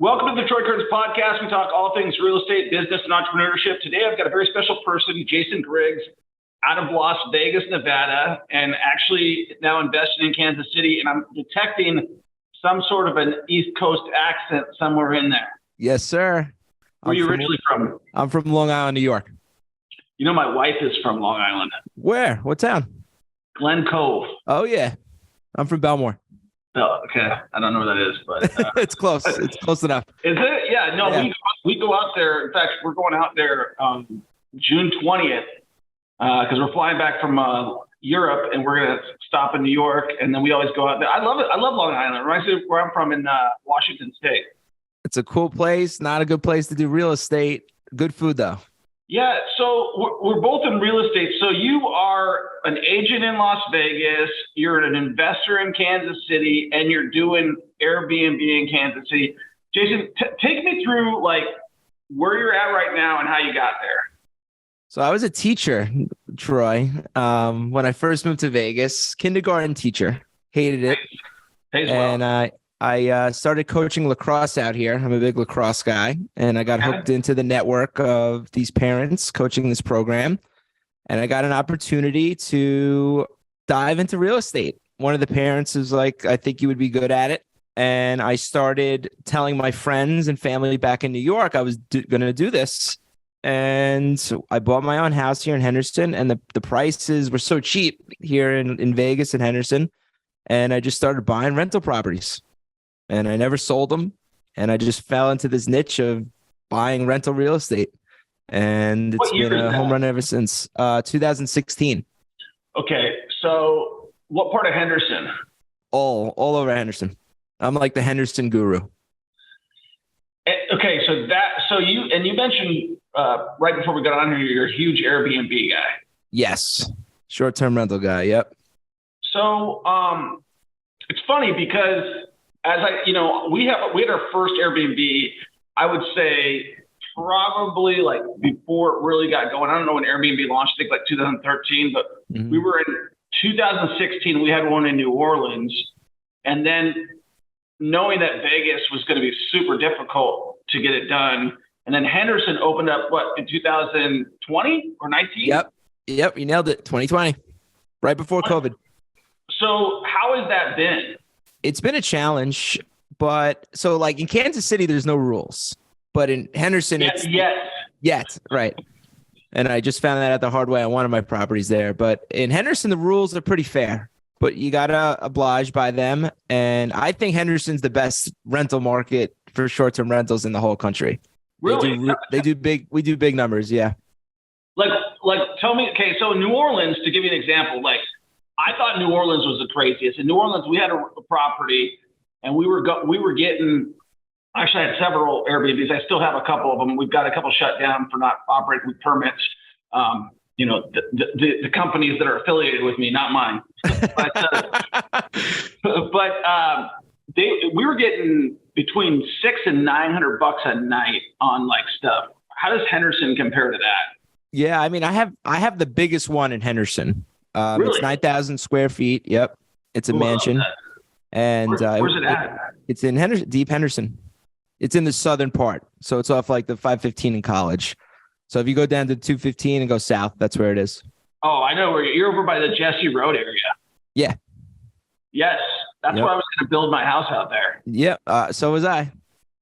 Welcome to the Troy Curtis Podcast. We talk all things real estate, business, and entrepreneurship. Today, I've got a very special person, Jason Griggs, out of Las Vegas, Nevada, and actually now invested in Kansas City. And I'm detecting some sort of an East Coast accent somewhere in there. Yes, sir. Where are you originally from? I'm from Long Island, New York. You know, my wife is from Long Island. Where? What town? Glen Cove. Oh, yeah. I'm from Belmore. Oh, okay. I don't know where that is, but it's close. It's close enough. Is it? Yeah. No, yeah. We go out there. In fact, we're going out there June 20th because we're flying back from Europe, and we're gonna stop in New York, and then we always go out there. I love it. I love Long Island. It reminds me of where I'm from in Washington State. It's a cool place. Not a good place to do real estate. Good food though. Yeah, so we're both in real estate. So you are an agent in Las Vegas, you're an investor in Kansas City, and you're doing Airbnb in Kansas City. Jason, take me through like where you're at right now and how you got there. So I was a teacher, Troy, when I first moved to Vegas, kindergarten teacher, hated it. Pays well. And I started coaching lacrosse out here. I'm a big lacrosse guy, and I got hooked into the network of these parents coaching this program. And I got an opportunity to dive into real estate. One of the parents was like, I think you would be good at it. And I started telling my friends and family back in New York I was going to do this. And so I bought my own house here in Henderson, and the prices were so cheap here in Vegas and Henderson. And I just started buying rental properties. And I never sold them. And I just fell into this niche of buying rental real estate. And it's been a home run ever since 2016. Okay. So what part of Henderson? All over Henderson. I'm like the Henderson Guru. Okay. So you mentioned right before we got on here, you're a huge Airbnb guy. Yes. Short-term rental guy. Yep. So it's funny because we had our first Airbnb, I would say probably like before it really got going. I don't know when Airbnb launched, I think like 2013, but we were in 2016, we had one in New Orleans. And then knowing that Vegas was going to be super difficult to get it done. And then Henderson opened up in 2020 or 19? Yep. You nailed it. 2020, right before COVID. So how has that been? It's been a challenge, but so like in Kansas City, there's no rules, but in Henderson, it's right. And I just found that out the hard way on one of my properties there. But in Henderson, the rules are pretty fair, but you got to oblige by them. And I think Henderson's the best rental market for short-term rentals in the whole country. Really? We do big numbers. Yeah. Like tell me, okay. So New Orleans, to give you an example, like, I thought New Orleans was the craziest. In New Orleans, we had a property, and we were getting. Actually, I had several Airbnbs. I still have a couple of them. We've got a couple shut down for not operating with permits. The companies that are affiliated with me, not mine. We were getting between $600 and $900 a night on like stuff. How does Henderson compare to that? Yeah, I mean, I have the biggest one in Henderson. Really? It's 9,000 square feet. Yep. It's a mansion. And where's it at? It's in Henderson, deep Henderson. It's in the southern part. So it's off like the 515 in College. So if you go down to 215 and go south, that's where it is. Oh, I know where you're over by the Jesse Road area. Yeah. Yes. That's where I was going to build my house out there. Yeah. So was I.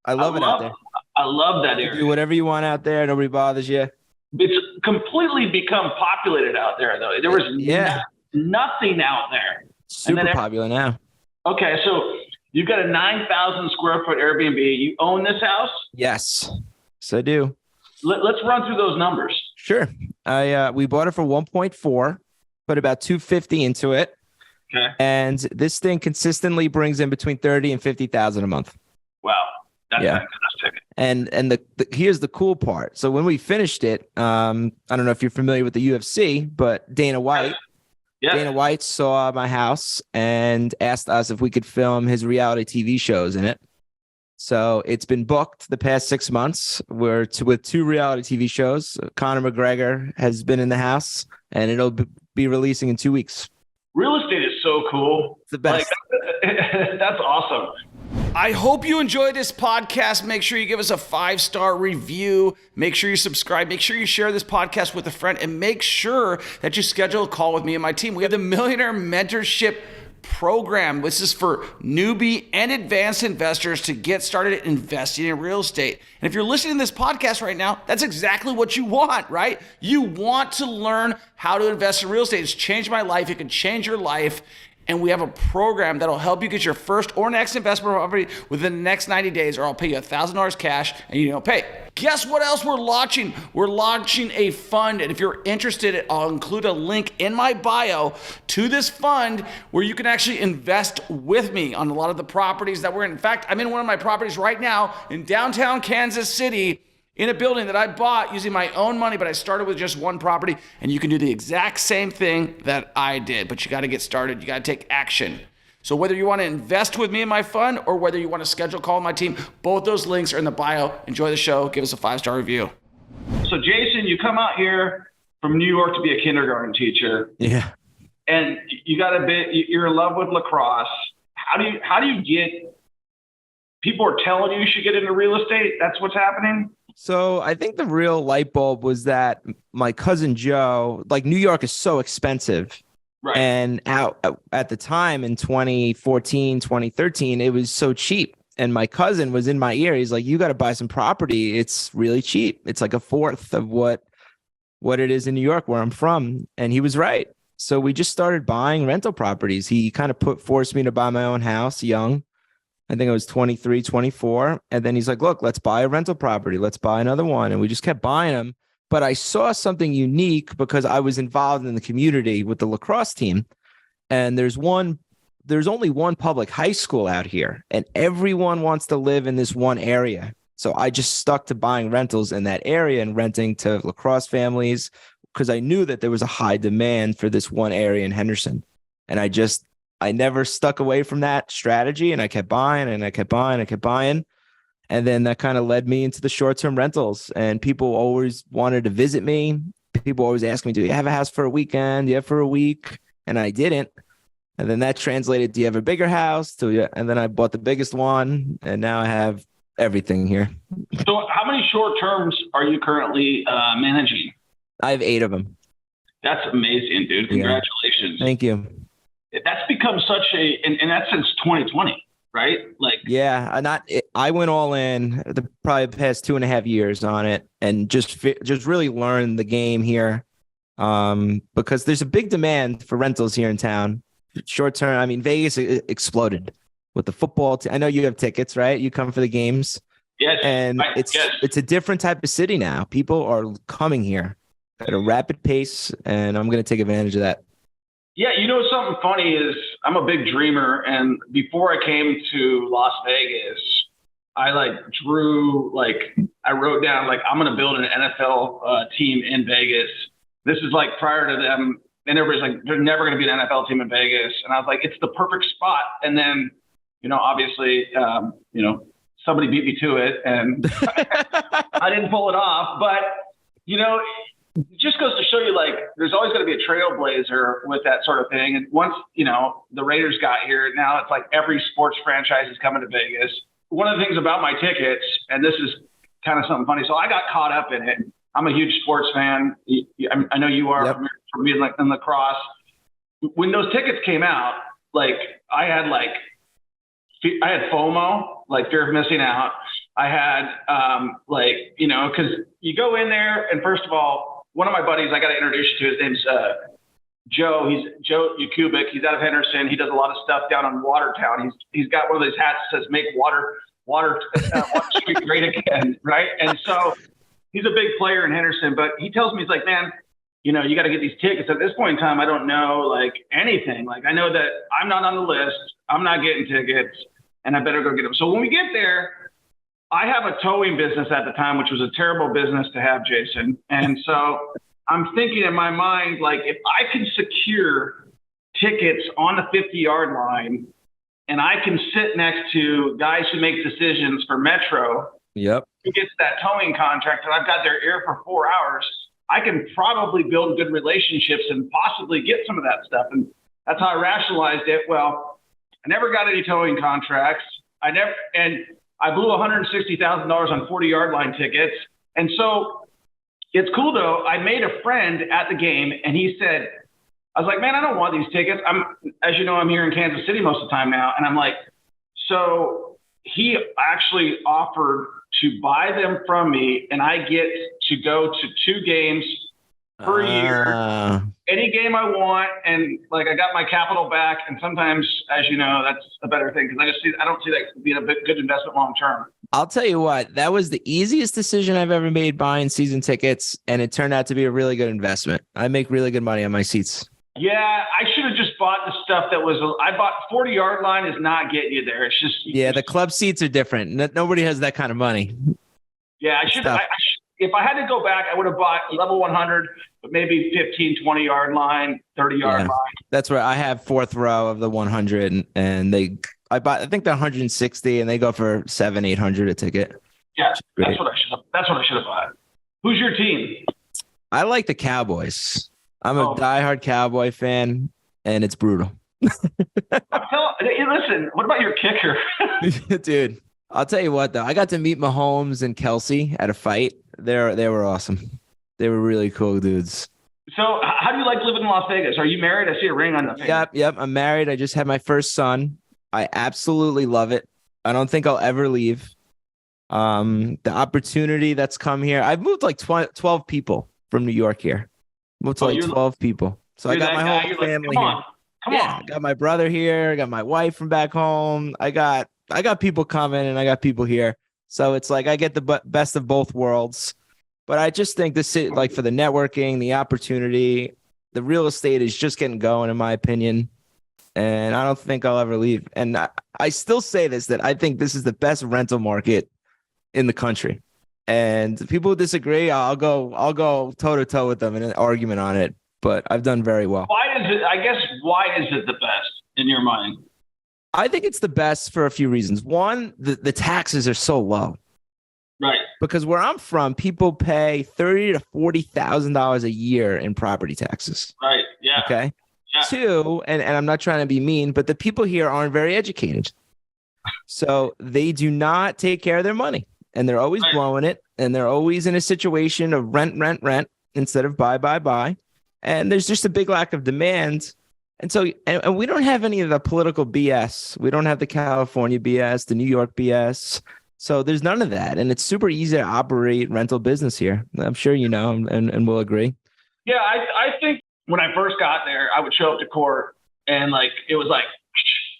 I love it out there. I love that area. You do whatever you want out there. Nobody bothers you. It's completely become populated out there, though. There was nothing out there. Super popular now. Okay, so you've got a 9,000 square foot Airbnb. You own this house? Yes, I do. Let's run through those numbers. Sure. We bought it for 1.4, put about 250 into it. Okay. And this thing consistently brings in between 30 and 50,000 a month. Wow. That's fantastic. And here's the cool part. So when we finished it, I don't know if you're familiar with the UFC, but Dana White saw my house and asked us if we could film his reality TV shows in it. So it's been booked the past 6 months. We're with 2 reality TV shows. Conor McGregor has been in the house, and it'll be releasing in 2 weeks. Real estate is so cool. It's the best. That's awesome. I hope you enjoyed this podcast. Make sure you give us a 5-star review. Make sure you subscribe. Make sure you share this podcast with a friend. And make sure that you schedule a call with me and my team. We have the Millionaire Mentorship Program. This is for newbie and advanced investors to get started investing in real estate. And if you're listening to this podcast right now, that's exactly what you want, right? You want to learn how to invest in real estate. It's changed my life. It can change your life. And we have a program that'll help you get your first or next investment property within the next 90 days, or I'll pay you $1,000 cash and you don't pay. Guess what else we're launching? We're launching a fund. And if you're interested, I'll include a link in my bio to this fund where you can actually invest with me on a lot of the properties that we're in. In fact, I'm in one of my properties right now in downtown Kansas City, in a building that I bought using my own money, but I started with just one property, and you can do the exact same thing that I did, but you got to get started. You got to take action. So whether you want to invest with me in my fund or whether you want to schedule a call with my team, both those links are in the bio. Enjoy the show. Give us a 5-star review. So Jason, you come out here from New York to be a kindergarten teacher. Yeah. And you're in love with lacrosse. How do you get, people are telling you should get into real estate? That's what's happening? So I think the real light bulb was that my cousin Joe, like New York is so expensive. Right. And out at the time in 2014, 2013, it was so cheap. And my cousin was in my ear. He's like, you got to buy some property. It's really cheap. It's like a fourth of what it is in New York, where I'm from. And he was right. So we just started buying rental properties. He kind of forced me to buy my own house young. I think I was 23, 24. And then he's like, look, let's buy a rental property. Let's buy another one. And we just kept buying them. But I saw something unique because I was involved in the community with the lacrosse team. And there's only one public high school out here, and everyone wants to live in this one area. So I just stuck to buying rentals in that area and renting to lacrosse families because I knew that there was a high demand for this one area in Henderson. And I never stuck away from that strategy, and I kept buying and I kept buying, And then that kind of led me into the short-term rentals, and people always wanted to visit me. People always asked me, do you have a house for a weekend? Do you have for a week? And I didn't. And then that translated, do you have a bigger house? And then I bought the biggest one, and now I have everything here. So how many short terms are you currently managing? I have 8 of them. That's amazing, dude. Congratulations. Yeah. Thank you. That's become such and that's since 2020, right? Like, yeah, I went all in probably the past 2.5 years on it, and just really learned the game here, because there's a big demand for rentals here in town. Short term, I mean, Vegas exploded with the football. I know you have tickets, right? You come for the games. Yes. And it's a different type of city now. People are coming here at a rapid pace, and I'm going to take advantage of that. Yeah, you know, something funny is I'm a big dreamer, and before I came to Las Vegas, I wrote down I'm going to build an NFL team in Vegas. This is prior to them, and everybody's like, there's never going to be an NFL team in Vegas, and I was like, it's the perfect spot. And then, obviously, somebody beat me to it, and I didn't pull it off, but it just goes to show you, there's always going to be a trailblazer with that sort of thing. And once, the Raiders got here, now it's like every sports franchise is coming to Vegas. One of the things about my tickets, and this is kind of something funny. So I got caught up in it. I'm a huge sports fan. I know you are. Yep. From being in lacrosse. When those tickets came out, I had FOMO, fear of missing out. I had, because you go in there, and first of all, one of my buddies I got to introduce you to, his name's Joe. He's Joe Yakubic. He's out of Henderson. He does a lot of stuff down in Watertown. He's got one of those hats that says "Make Water Street Great Again," right? And so he's a big player in Henderson. But he tells me, he's like, man, you got to get these tickets. At this point in time, I don't know anything. I know that I'm not on the list. I'm not getting tickets, and I better go get them. So when we get there, I have a towing business at the time, which was a terrible business to have, Jason. And so I'm thinking in my mind, if I can secure tickets on the 50-yard line, and I can sit next to guys who make decisions for Metro, yep, who gets that towing contract, and I've got their ear for 4 hours, I can probably build good relationships and possibly get some of that stuff. And that's how I rationalized it. Well, I never got any towing contracts. and I blew $160,000 on 40-yard line tickets. And so it's cool though. I made a friend at the game and he said, I was like, man, I don't want these tickets. As you know, I'm here in Kansas City most of the time now. And I'm like, so he actually offered to buy them from me and I get to go to 2 games per year, any game I want. And like, I got my capital back. And sometimes, as you know, that's a better thing. Cause I don't see that being a good investment long-term. I'll tell you what, that was the easiest decision I've ever made buying season tickets. And it turned out to be a really good investment. I make really good money on my seats. Yeah, I should have just bought the stuff that was. I bought 40-yard line is not getting you there. It's just the club seats are different. Nobody has that kind of money. Yeah, I should. If I had to go back, I would have bought level 100, but maybe 15, 20-yard line, 30-yard line. That's where I have 4th row of the 100, and I think they're 160, and they go for $700-800 a ticket. Yeah, that's what I should have bought. Who's your team? I like the Cowboys. I'm a diehard Cowboy fan, and it's brutal. Hey, listen, what about your kicker? Dude, I'll tell you what, though. I got to meet Mahomes and Kelsey at a fight. They were awesome. They were really cool dudes. So how do you like living in Las Vegas? Are you married? I see a ring on the finger. Yep. I'm married. I just had my first son. I absolutely love it. I don't think I'll ever leave. The opportunity that's come here. I've moved like 12 people from New York here. Moved to like 12 people. So I got my whole family here. Come on. I got my brother here. I got my wife from back home. I got people coming and I got people here. So it's like I get the best of both worlds. But I just think this is like for the networking, the opportunity, the real estate is just getting going, in my opinion. And I don't think I'll ever leave. And I still say this, that I think this is the best rental market in the country. And people who disagree, I'll go toe to toe with them in an argument on it. But I've done very well. Why is it the best in your mind? I think it's the best for a few reasons. One, the taxes are so low. Right. Because where I'm from, people pay $30,000 to $40,000 a year in property taxes. Right. Yeah. Okay. Yeah. 2, and I'm not trying to be mean, but the people here aren't very educated. So they do not take care of their money. And they're always blowing it. And they're always in a situation of rent instead of buy. And there's just a big lack of demand. And so, and we don't have any of the political BS. We don't have the California BS, the New York BS. So there's none of that. And it's super easy to operate rental business here. I'm sure you know, and we'll agree. Yeah, I think when I first got there, I would show up to court and like, it was like,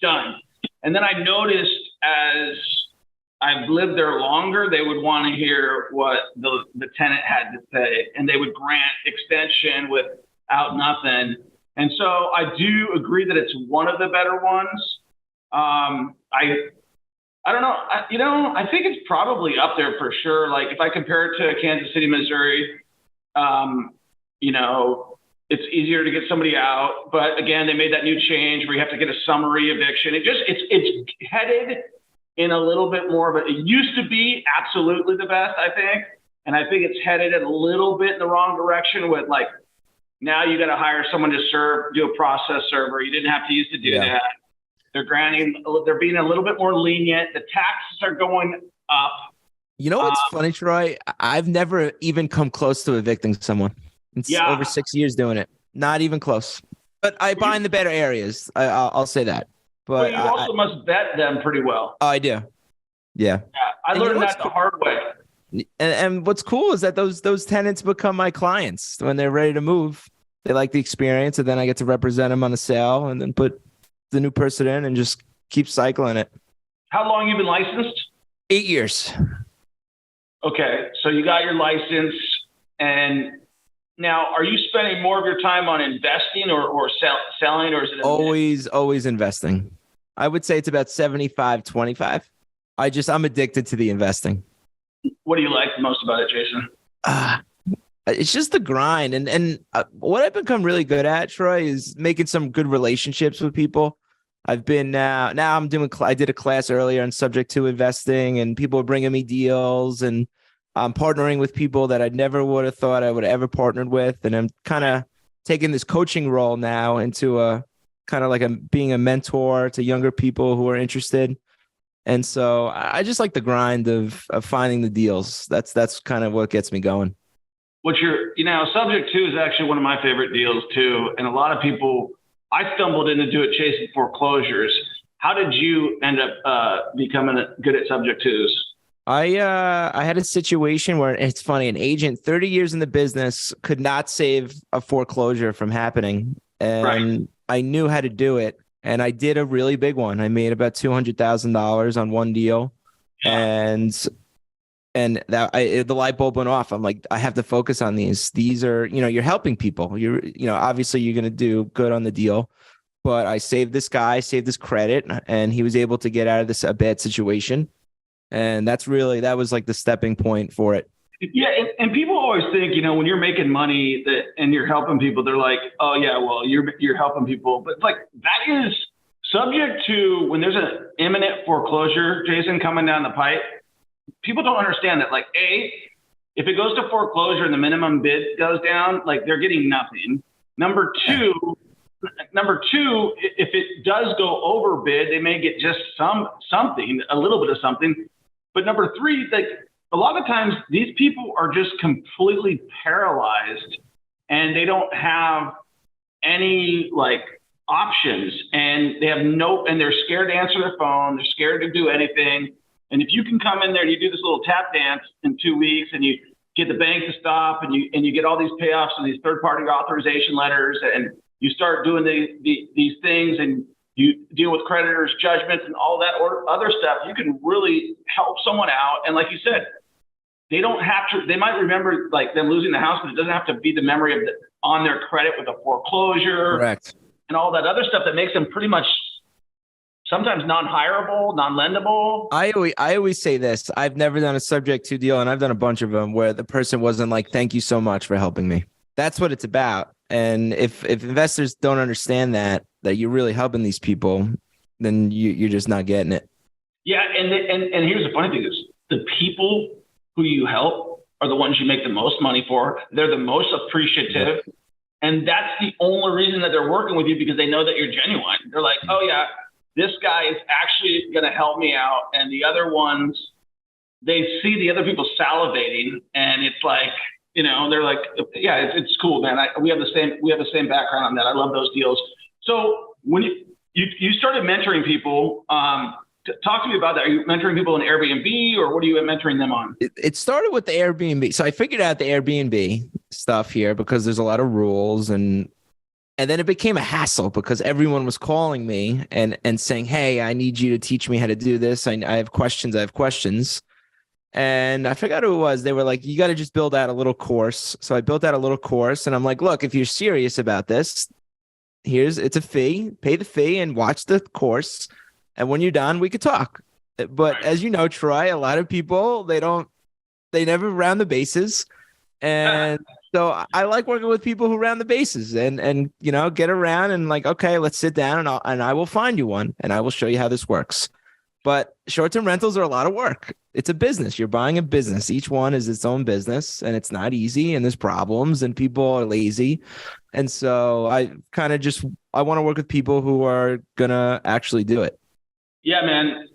done. And then I noticed as I've lived there longer, they would want to hear what the tenant had to say, and they would grant extension without nothing. And so I do agree that it's one of the better ones. I don't know. I think it's probably up there for sure. Like if I compare it to Kansas City, Missouri, it's easier to get somebody out. But again, they made that new change where you have to get a summary eviction. It's headed in a little bit more of it used to be absolutely the best, I think. And I think it's headed a little bit in the wrong direction with like, now you got to hire someone to do a process server. You didn't have to use to do that. They're being a little bit more lenient. The taxes are going up. You know what's funny, Troy? I've never even come close to evicting someone. It's over 6 years doing it. Not even close. But I buy in the better areas. I'll say that. But you also must vet them pretty well. Oh, I do. Yeah. I learned that the hard way. And what's cool is that those tenants become my clients when they're ready to move. They like the experience, and then I get to represent them on the sale, and then put the new person in and just keep cycling it. How long you been licensed? 8 years. Okay, so you got your license, and now are you spending more of your time on investing or selling, or is it always investing? I would say it's about 75-25. I'm addicted to the investing. What do you like the most about it, Jason? It's just the grind. And what I've become really good at, Troy, is making some good relationships with people. I've been now I did a class earlier on subject to investing, and people are bringing me deals, and I'm partnering with people that I never would have thought I would have ever partnered with. And I'm kind of taking this coaching role now into a kind of like being a mentor to younger people who are interested. And so I just like the grind of finding the deals. That's kind of what gets me going. Subject to is actually one of my favorite deals too. And a lot of people, I stumbled into it chasing foreclosures. How did you end up becoming good at subject twos? I had a situation where, it's funny, an agent 30 years in the business could not save a foreclosure from happening. And right. I knew how to do it. And I did a really big one. I made about $200,000 on one deal. Yeah. And the light bulb went off. I'm like, I have to focus on these. These are, you're helping people. Obviously you're going to do good on the deal, but I saved this guy, saved his credit, and he was able to get out of a bad situation. And that was like the stepping point for it. Yeah. And people always think, when you're making money and you're helping people, they're like, oh yeah, well, you're helping people. But like, that is subject to when there's an imminent foreclosure, Jason, coming down the pipe. People don't understand that, like, if it goes to foreclosure and the minimum bid goes down, like, they're getting nothing. Number two, if it does go over bid, they may get just something, a little bit of something. But number three, like, a lot of times these people are just completely paralyzed and they don't have any like options, and and they're scared to answer their phone. They're scared to do anything. And if you can come in there and you do this little tap dance in 2 weeks and you get the bank to stop and you get all these payoffs and these third-party authorization letters, and you start doing these things and you deal with creditors' judgments and all that other stuff, you can really help someone out. And like you said, they might remember like them losing the house, but it doesn't have to be the memory of on their credit with a foreclosure. Correct. And all that other stuff that makes them pretty much sometimes non-hireable, non-lendable. I always say this. I've never done a subject to deal, and I've done a bunch of them where the person wasn't like, thank you so much for helping me. That's what it's about. And if investors don't understand that you're really helping these people, then you're just not getting it. Yeah. And here's the funny thing is the people who you help are the ones you make the most money for. They're the most appreciative. Yeah. And that's the only reason that they're working with you, because they know that you're genuine. They're like, oh yeah, this guy is actually going to help me out. And the other ones, they see the other people salivating, and it's like, they're like, yeah, it's cool, man. We have the same background on that. I love those deals. So when you started mentoring people, talk to me about that. Are you mentoring people in Airbnb, or what are you mentoring them on? It started with the Airbnb. So I figured out the Airbnb stuff here because there's a lot of rules, and then it became a hassle because everyone was calling me and saying, hey, I need you to teach me how to do this. I have questions. And I forgot who it was. They were like, you got to just build out a little course. So I built out a little course, and I'm like, look, if you're serious about this, it's a fee, pay the fee and watch the course. And when you're done, we could talk. But as you know, Troy, a lot of people, they never round the bases. And so I like working with people who round the bases and get around and like, okay, let's sit down and I will find you one and I will show you how this works. But short-term rentals are a lot of work. It's a business. You're buying a business. Each one is its own business, and it's not easy, and there's problems, and people are lazy. And so I kind of I want to work with people who are going to actually do it. Yeah, man.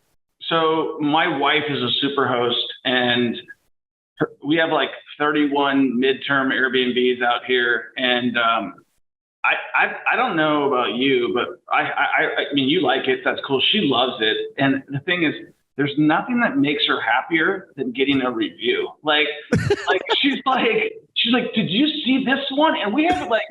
So my wife is a super host, and we have like 31 midterm Airbnbs out here. And I don't know about you, but I mean, you like it. That's cool. She loves it. And the thing is, there's nothing that makes her happier than getting a review. Like she's like, did you see this one? And we have like,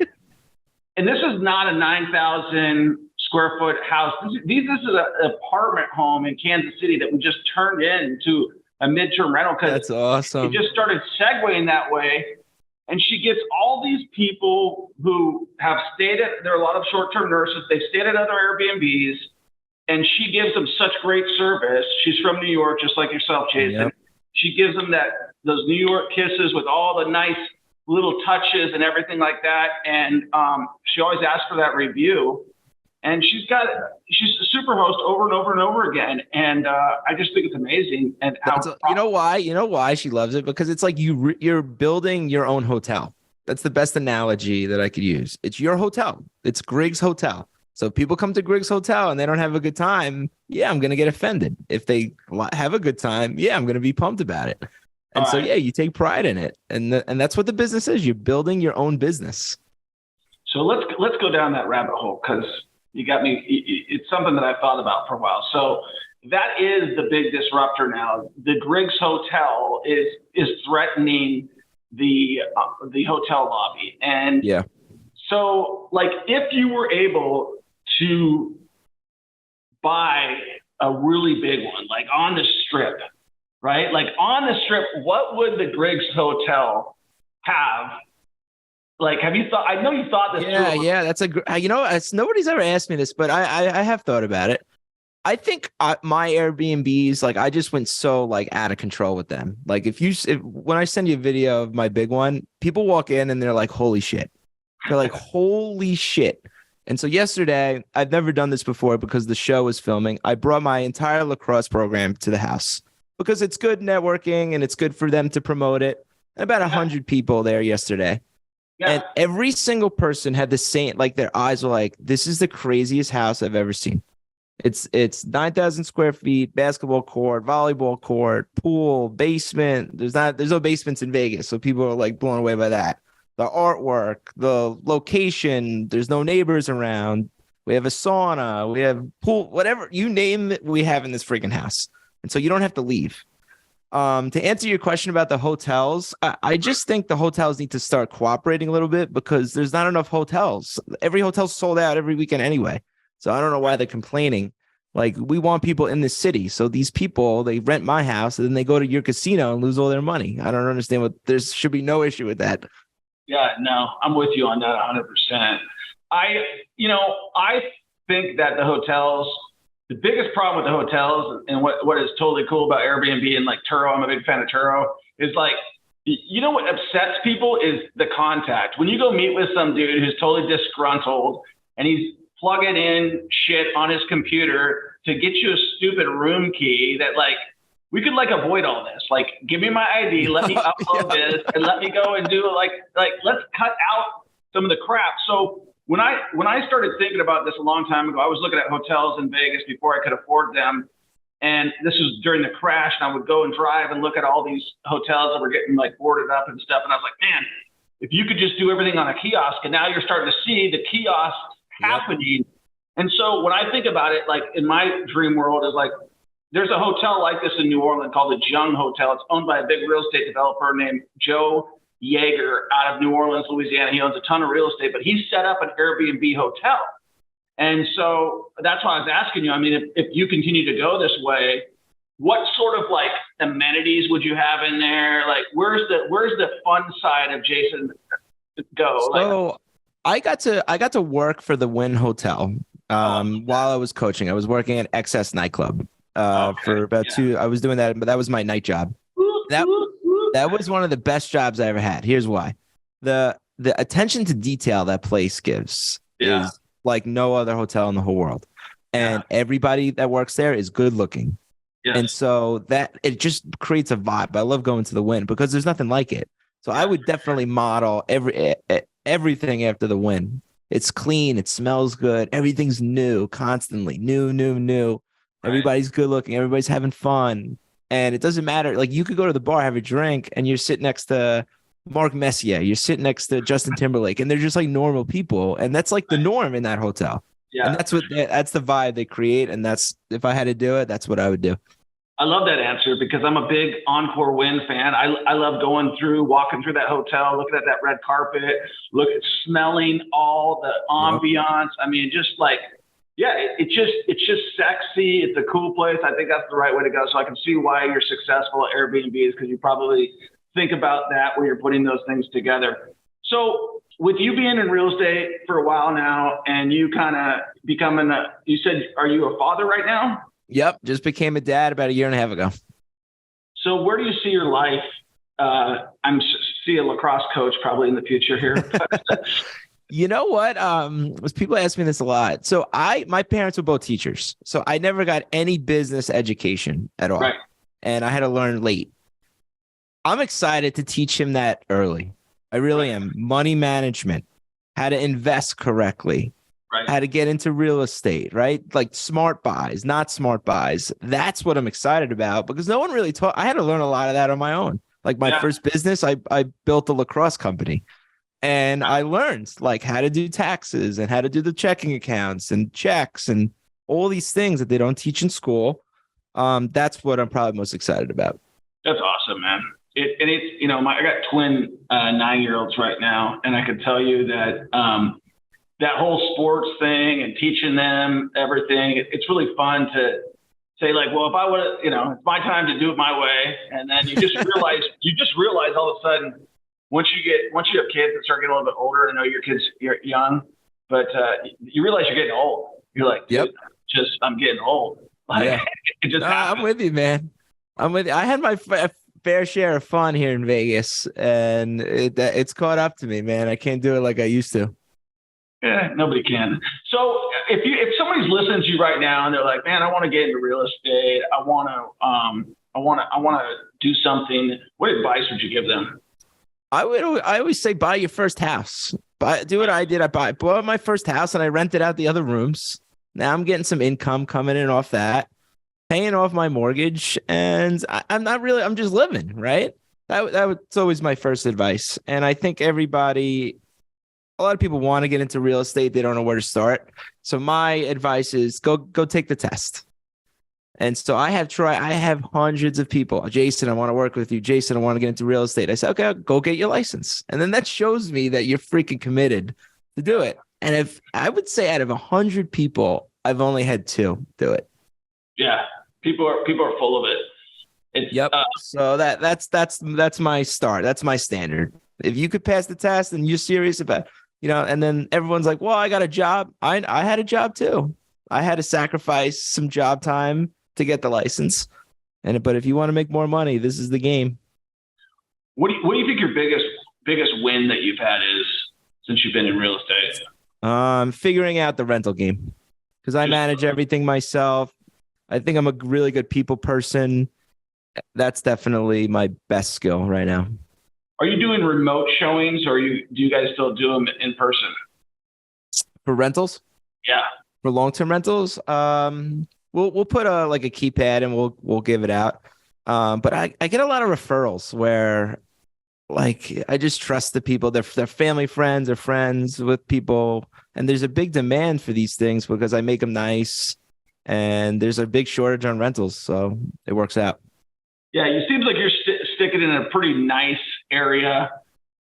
and this is not a 9,000 square foot house. This is an apartment home in Kansas City that we just turned into a midterm rental. That's awesome. It just started segueing that way. And she gets all these people who have there are a lot of short-term nurses. They've stayed at other Airbnbs, and she gives them such great service. She's from New York, just like yourself, Jason. Yep. She gives them those New York kisses with all the nice little touches and everything like that. And she always asks for that review. And she's a super host over and over and over again. And I just think it's amazing. And you know why she loves it? Because it's like you're building your own hotel. That's the best analogy that I could use. It's your hotel. It's Griggs Hotel. So if people come to Griggs Hotel and they don't have a good time, yeah, I'm going to get offended. If they have a good time, yeah, I'm going to be pumped about it. And so, yeah, you take pride in it. And that's what the business is. You're building your own business. So let's go down that rabbit hole, because you got me. It's something that I've thought about for a while. So that is the big disruptor now. The Griggs Hotel is threatening the hotel lobby. And yeah. So like, if you were able to buy a really big one, like on the strip, right? Like on the strip, what would the Griggs Hotel have? Like, have you thought? I know you thought this. Yeah. That's nobody's ever asked me this, but I have thought about it. I think my Airbnbs, like, I just went so like out of control with them. Like, when I send you a video of my big one, people walk in and they're like, "Holy shit!" They're like, "Holy shit!" And so yesterday, I've never done this before because the show was filming. I brought my entire lacrosse program to the house because it's good networking and it's good for them to promote it. And about 100 people there yesterday. Yeah. And every single person had the same, like, their eyes were like, "This is the craziest house I've ever seen." It's 9,000 square feet, basketball court, volleyball court, pool, basement. There's no basements in Vegas, so people are like blown away by that. The artwork, the location, there's no neighbors around. We have a sauna, we have pool, whatever you name it, we have in this freaking house. And so you don't have to leave. To answer your question about the hotels, I just think the hotels need to start cooperating a little bit because there's not enough hotels. Every hotel's sold out every weekend anyway. So I don't know why they're complaining. Like, we want people in the city. So these people, they rent my house and then they go to your casino and lose all their money. I don't understand there should be no issue with that. Yeah, no, I'm with you on that 100%. I think that the biggest problem with the hotels and what is totally cool about Airbnb and like Turo, I'm a big fan of Turo, is like, you know what upsets people is the contact. When you go meet with some dude who's totally disgruntled and he's plugging in shit on his computer to get you a stupid room key that, like, we could like avoid all this. Like, give me my ID, let me upload this, and let me go and do like let's cut out some of the crap. So when I started thinking about this a long time ago, I was looking at hotels in Vegas before I could afford them. And this was during the crash, and I would go and drive and look at all these hotels that were getting like boarded up and stuff. And I was like, man, if you could just do everything on a kiosk, and now you're starting to see the kiosks happening. And so when I think about it, like in my dream world is like, there's a hotel like this in New Orleans called the Jung Hotel. It's owned by a big real estate developer named Joe Yeager out of New Orleans, Louisiana. He owns a ton of real estate, but he set up an Airbnb hotel. And so that's why I was asking you, I mean, if you continue to go this way, what sort of like amenities would you have in there? Like, where's the fun side of Jason go? So I got to work for the Wynn Hotel while I was coaching. I was working at XS NightClub for about 2. I was doing that, but that was my night job. That was one of the best jobs I ever had. Here's why: the attention to detail that place gives is like no other hotel in the whole world, and everybody that works there is good looking. Yes. And so that it just creates a vibe. I love going to the Wynn because there's nothing like it. So I would definitely model everything after the Wynn. It's clean. It smells good. Everything's new, constantly new. Everybody's good looking. Everybody's having fun. And it doesn't matter. Like, you could go to the bar, have a drink, and you're sitting next to Mark Messier. You're sitting next to Justin Timberlake, and they're just like normal people. And that's like the norm in that hotel. Yeah. And that's the vibe they create. And that's, if I had to do it, that's what I would do. I love that answer because I'm a big Encore Wynn fan. I love walking through that hotel, looking at that red carpet, smelling all the ambiance. I mean, just like, it's just sexy. It's a cool place. I think that's the right way to go. So I can see why you're successful at Airbnb is because you probably think about that when you're putting those things together. So with you being in real estate for a while now and you kind of becoming you said, are you a father right now? Yep. Just became a dad about 1.5 years ago. So where do you see your life? I'm see a lacrosse coach probably in the future here. You know what? People ask me this a lot. So my parents were both teachers. So I never got any business education at all. Right. And I had to learn late. I'm excited to teach him that early. I really am. Money management, how to invest correctly, Right. how to get into real estate, right? Like smart buys, not smart buys. That's what I'm excited about because no one really taught. I had to learn a lot of that on my own. Like my first business, I built a lacrosse company. And I learned like how to do taxes and how to do the checking accounts and checks and all these things that they don't teach in school. That's what I'm probably most excited about. That's awesome, man. It's I got twin 9-year-olds right now, and I can tell you that that whole sports thing and teaching them everything, it's really fun to say like, well, if I would, it's my time to do it my way, and then you just realize all of a sudden once you have kids that start getting a little bit older. I know you're young, but you realize you're getting old. You're like, yep, I'm getting old. Like, yeah. It just I'm with you, man. I'm with you. I had my fair share of fun here in Vegas, and it's caught up to me, man. I can't do it like I used to. Yeah, nobody can. So if somebody's listening to you right now and they're like, man, I want to get into real estate. I want to do something. What advice would you give them? I always say buy your first house. Do what I did. I bought my first house and I rented out the other rooms. Now I'm getting some income coming in off that, paying off my mortgage, and I'm just living, right? That's always my first advice. And I think a lot of people want to get into real estate. They don't know where to start. So my advice is go take the test. And so I have hundreds of people. Jason, I want to work with you. Jason, I want to get into real estate. I said, okay, go get your license. And then that shows me that you're freaking committed to do it. And if I would say out of 100 people, I've only had 2 do it. Yeah. People are full of it. Yep. So that's my start. That's my standard. If you could pass the test and you're serious about, and then everyone's like, well, I got a job. I had a job too. I had to sacrifice some job time to get the license. But if you want to make more money, this is the game. What do you think your biggest win that you've had is since you've been in real estate? Figuring out the rental game because I manage everything myself. I think I'm a really good people person. That's definitely my best skill right now. Are you doing remote showings or do you guys still do them in person? For rentals? Yeah. For long-term rentals, we'll put a keypad and we'll give it out. But I get a lot of referrals where I just trust the people. They're family friends or friends with people, and there's a big demand for these things because I make them nice, and there's a big shortage on rentals, so it works out. Yeah, it seems like you're sticking in a pretty nice area.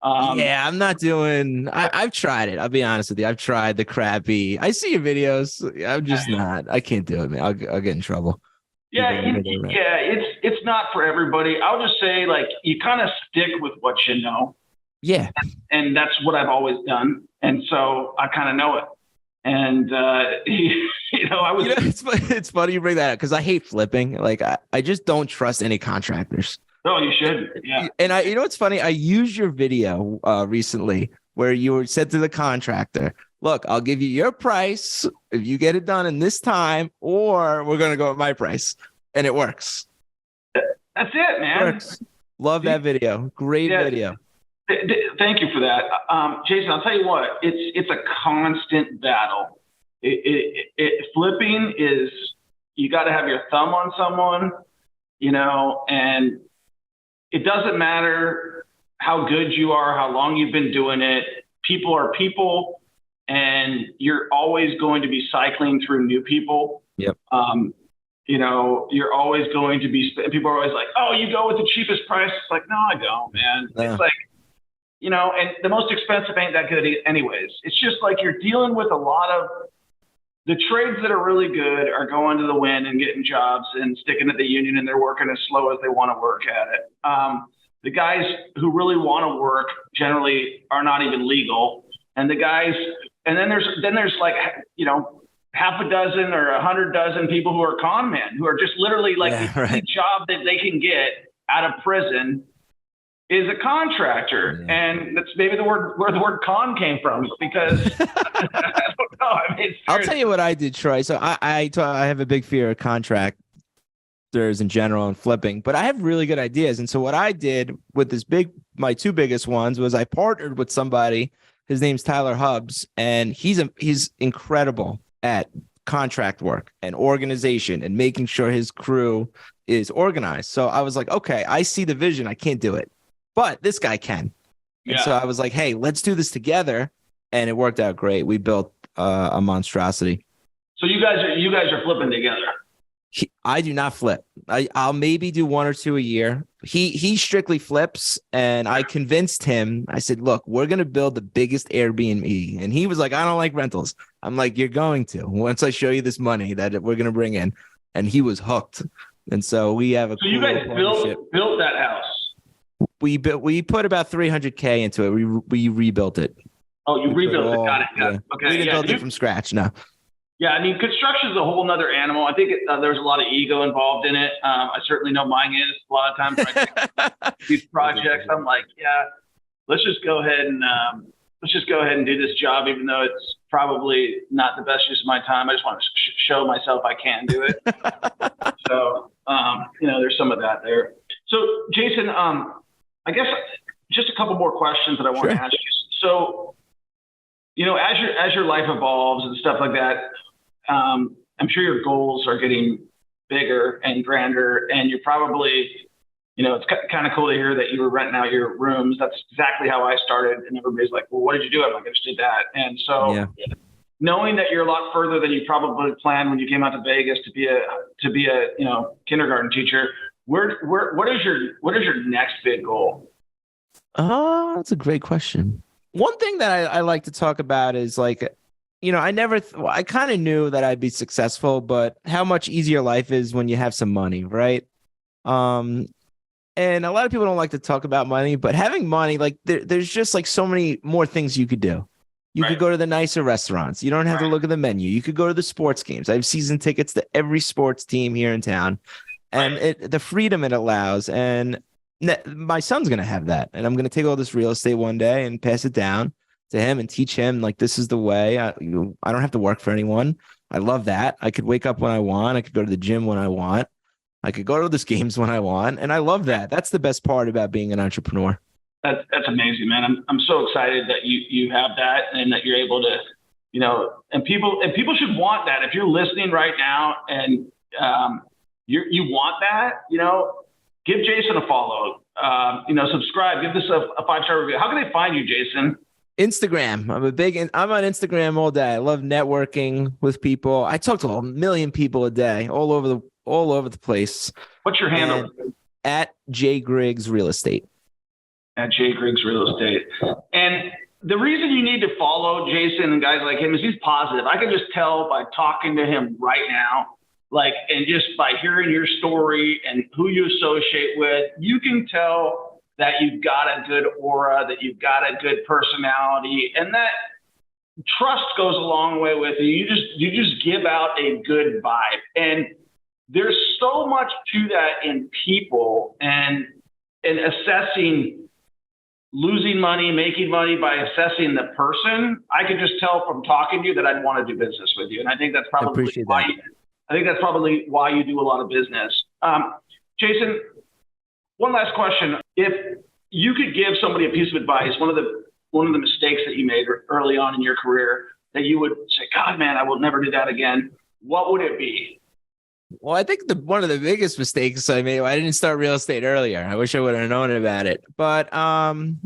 Yeah, I'm not doing. I've tried it. I'll be honest with you. I've tried the crappy. I see your videos. I'm just not. I can't do it, man. I'll get in trouble. Yeah, it's not for everybody. I'll just say you kind of stick with what you know. Yeah, and that's what I've always done, and so I kind of know it. And it's funny you bring that up because I hate flipping. I just don't trust any contractors. No, you shouldn't. Yeah. And what's funny? I used your video recently where you said to the contractor, look, I'll give you your price if you get it done in this time, or we're going to go with my price. And it works. That's it, man. It works. Love that video. Great video. Thank you for that. Jason, I'll tell you what, it's a constant battle. Flipping is, you got to have your thumb on someone, and it doesn't matter how good you are, how long you've been doing it. People are people, and you're always going to be cycling through new people. Yep. You're always going to be, people are always like, oh, you go with the cheapest price. It's like, no, I don't, man. Yeah. It's like, and the most expensive ain't that good anyways. It's just like you're dealing with a lot of the trades that are really good are going to the wind and getting jobs and sticking to the union, and they're working as slow as they want to work at it. The guys who really want to work generally are not even legal. And then there's half a dozen or 100 dozen people who are con men, who are just literally the job that they can get out of prison is a contractor. Yeah. And that's maybe where the word con came from, because I don't know. I mean, I'll tell you what I did, Troy. So I have a big fear of contractors in general and flipping, but I have really good ideas. And so what I did with my 2 biggest ones was I partnered with somebody. His name's Tyler Hubbs, and he's incredible at contract work and organization and making sure his crew is organized. So I was like, okay, I see the vision. I can't do it, but this guy can. And so I was like, hey, let's do this together. And it worked out great. We built a monstrosity. So you guys are flipping together. I do not flip. I'll maybe do 1 or 2 a year. He strictly flips, and I convinced him. I said, look, we're going to build the biggest Airbnb. And he was like, I don't like rentals. I'm like, you're going to, once I show you this money that we're going to bring in. And he was hooked. And so we have a So you guys built that house. We put about $300K into it. We rebuilt it. Oh, you rebuilt it. Got it. Yeah. Okay. We didn't build it from scratch. No. Yeah, I mean, construction is a whole nother animal. I think there's a lot of ego involved in it. I certainly know mine is. A lot of times when I take these projects, I'm like, yeah, let's just go ahead and do this job, even though it's probably not the best use of my time. I just want to show myself I can do it. So, there's some of that there. So, Jason, I guess just a couple more questions that I want to ask you. So, as your life evolves and stuff like that, I'm sure your goals are getting bigger and grander, and you're probably, it's kind of cool to hear that you were renting out your rooms. That's exactly how I started. And everybody's like, well, what did you do? I'm like, I just did that. And so knowing that you're a lot further than you probably planned when you came out to Vegas to be a kindergarten teacher, what is your next big goal? That's a great question. One thing that I like to talk about is like, I kind of knew that I'd be successful, but how much easier life is when you have some money, right? And a lot of people don't like to talk about money, but having money, like there's just like so many more things you could do. You could go to the nicer restaurants. You don't have to look at the menu. You could go to the sports games. I have season tickets to every sports team here in town, and the freedom it allows. And my son's going to have that. And I'm going to take all this real estate one day and pass it down to him and teach him, like, this is the way. I don't have to work for anyone. I love that. I could wake up when I want. I could go to the gym when I want. I could go to those games when I want. And I love that. That's the best part about being an entrepreneur. That's amazing, man. I'm so excited that you have that and that you're able to, and people should want that. If you're listening right now and you want that, give Jason a follow, subscribe, give this a 5-star review. How can they find you, Jason? Instagram. I'm on Instagram all day. I love networking with people. I talk to a million people a day, all over the place. What's your handle? At J Griggs Real Estate. At J Griggs Real Estate. And the reason you need to follow Jason and guys like him is he's positive. I can just tell by talking to him right now, and just by hearing your story and who you associate with, you can tell that you've got a good aura, that you've got a good personality, and that trust goes a long way with it. You just give out a good vibe. And there's so much to that in people and assessing losing money, making money by assessing the person. I could just tell from talking to you that I'd want to do business with you. And I think that's probably why you do a lot of business. Jason, one last question. If you could give somebody a piece of advice, one of the mistakes that you made early on in your career that you would say, God, man, I will never do that again, what would it be? Well, I think one of the biggest mistakes I made, I didn't start real estate earlier. I wish I would have known about it. But I'm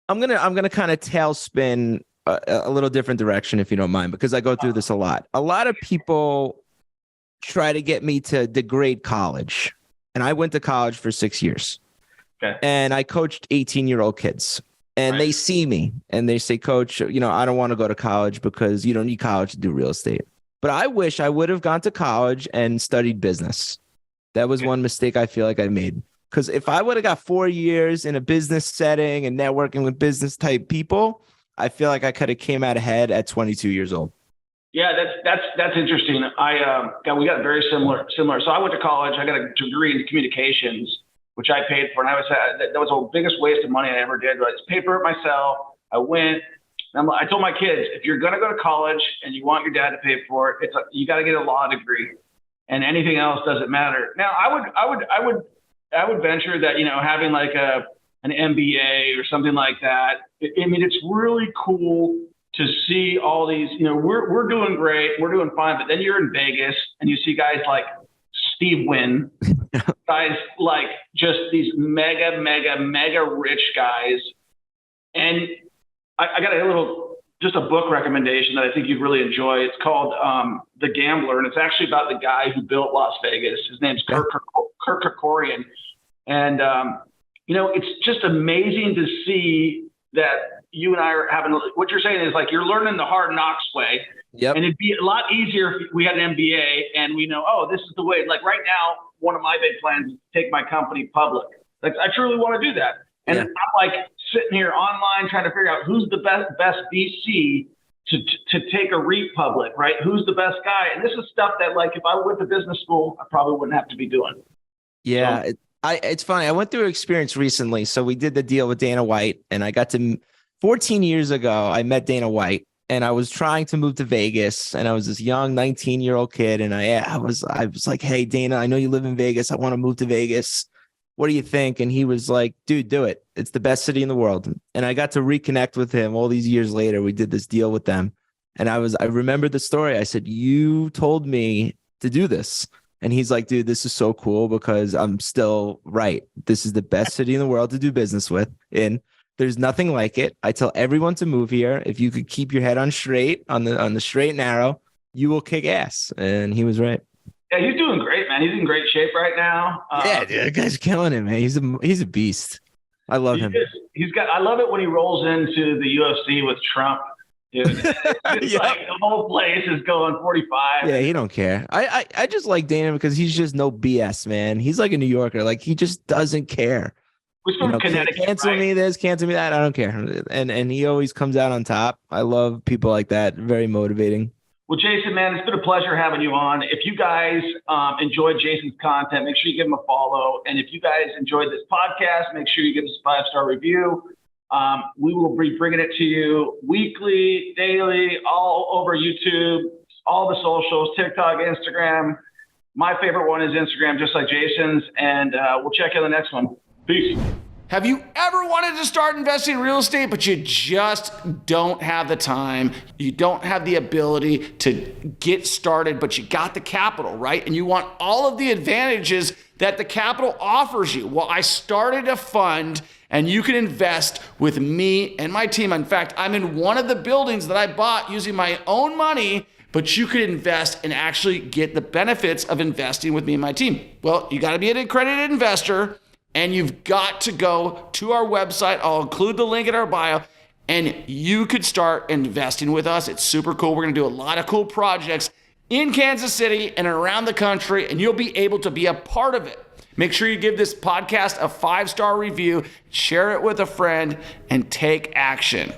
gonna kind of tailspin a little different direction, if you don't mind, because I go through this a lot. A lot of people try to get me to degrade college, and I went to college for 6 years. Okay. And I coached 18-year-old kids, and they see me and they say, Coach, I don't want to go to college because you don't need college to do real estate. But I wish I would have gone to college and studied business. That was one mistake I feel like I made. Because if I would have got 4 years in a business setting and networking with business type people, I feel like I could have came out ahead at 22 years old. Yeah, that's interesting. We got very similar. So I went to college. I got a degree in communications, which I paid for, and that was the biggest waste of money I ever did. I just paid for it myself. I went. I told my kids, if you're going to go to college and you want your dad to pay for it, you got to get a law degree, and anything else doesn't matter. Now, I would venture that having like an an MBA or something like that. I mean, it's really cool to see all these, we're doing great, we're doing fine, but then you're in Vegas and you see guys like Steve Wynn, guys like just these mega rich guys. And I got just a book recommendation that I think you'd really enjoy. It's called The Gambler, and it's actually about the guy who built Las Vegas. His name's Kirk Kerkorian. And, it's just amazing to see that you and I are having, what you're saying is like, you're learning the hard knocks way. Yep. And it'd be a lot easier if we had an MBA and we know, oh, this is the way. Like right now, one of my big plans is to take my company public. Like I truly want to do that. And I'm like sitting here online trying to figure out who's the best VC to take a REIT public, right? Who's the best guy? And this is stuff that like, if I went to business school, I probably wouldn't have to be doing. Yeah. So, it's funny. I went through an experience recently. So we did the deal with Dana White, and I got to 14 years ago, I met Dana White, and I was trying to move to Vegas, and I was this young 19-year-old kid. And I was like, hey, Dana, I know you live in Vegas. I want to move to Vegas. What do you think? And he was like, dude, do it. It's the best city in the world. And I got to reconnect with him all these years later. We did this deal with them. And I remembered the story. I said, you told me to do this. And he's like, dude, this is so cool because I'm still right. This is the best city in the world to do business with. And there's nothing like it. I tell everyone to move here. If you could keep your head on the straight and narrow, you will kick ass. And he was right. Yeah, he's doing great, man. He's in great shape right now. Yeah, dude, that guy's killing it, man. He's a beast. I love him. I love it when he rolls into the UFC with Trump. Dude, it's like the whole place is going 45. Yeah, he don't care. I just like Dana because he's just no BS, man. He's like a New Yorker. Like he just doesn't care. We're from Connecticut. Cancel me this, cancel me that. I don't care. And he always comes out on top. I love people like that. Very motivating. Well, Jason, man, it's been a pleasure having you on. If you guys enjoyed Jason's content, make sure you give him a follow. And if you guys enjoyed this podcast, make sure you give us a 5-star review. We will be bringing it to you weekly, daily, all over YouTube, all the socials, TikTok, Instagram. My favorite one is Instagram, just like Jason's. And we'll check you on the next one. Peace. Have you ever wanted to start investing in real estate, but you just don't have the time? You don't have the ability to get started, but you got the capital, right? And you want all of the advantages that the capital offers you. Well, I started a fund, and you can invest with me and my team. In fact, I'm in one of the buildings that I bought using my own money, but you could invest and actually get the benefits of investing with me and my team. Well, you got to be an accredited investor. And you've got to go to our website. I'll include the link in our bio, and you could start investing with us. It's super cool. We're going to do a lot of cool projects in Kansas City and around the country, and you'll be able to be a part of it. Make sure you give this podcast a 5-star review, share it with a friend, and take action.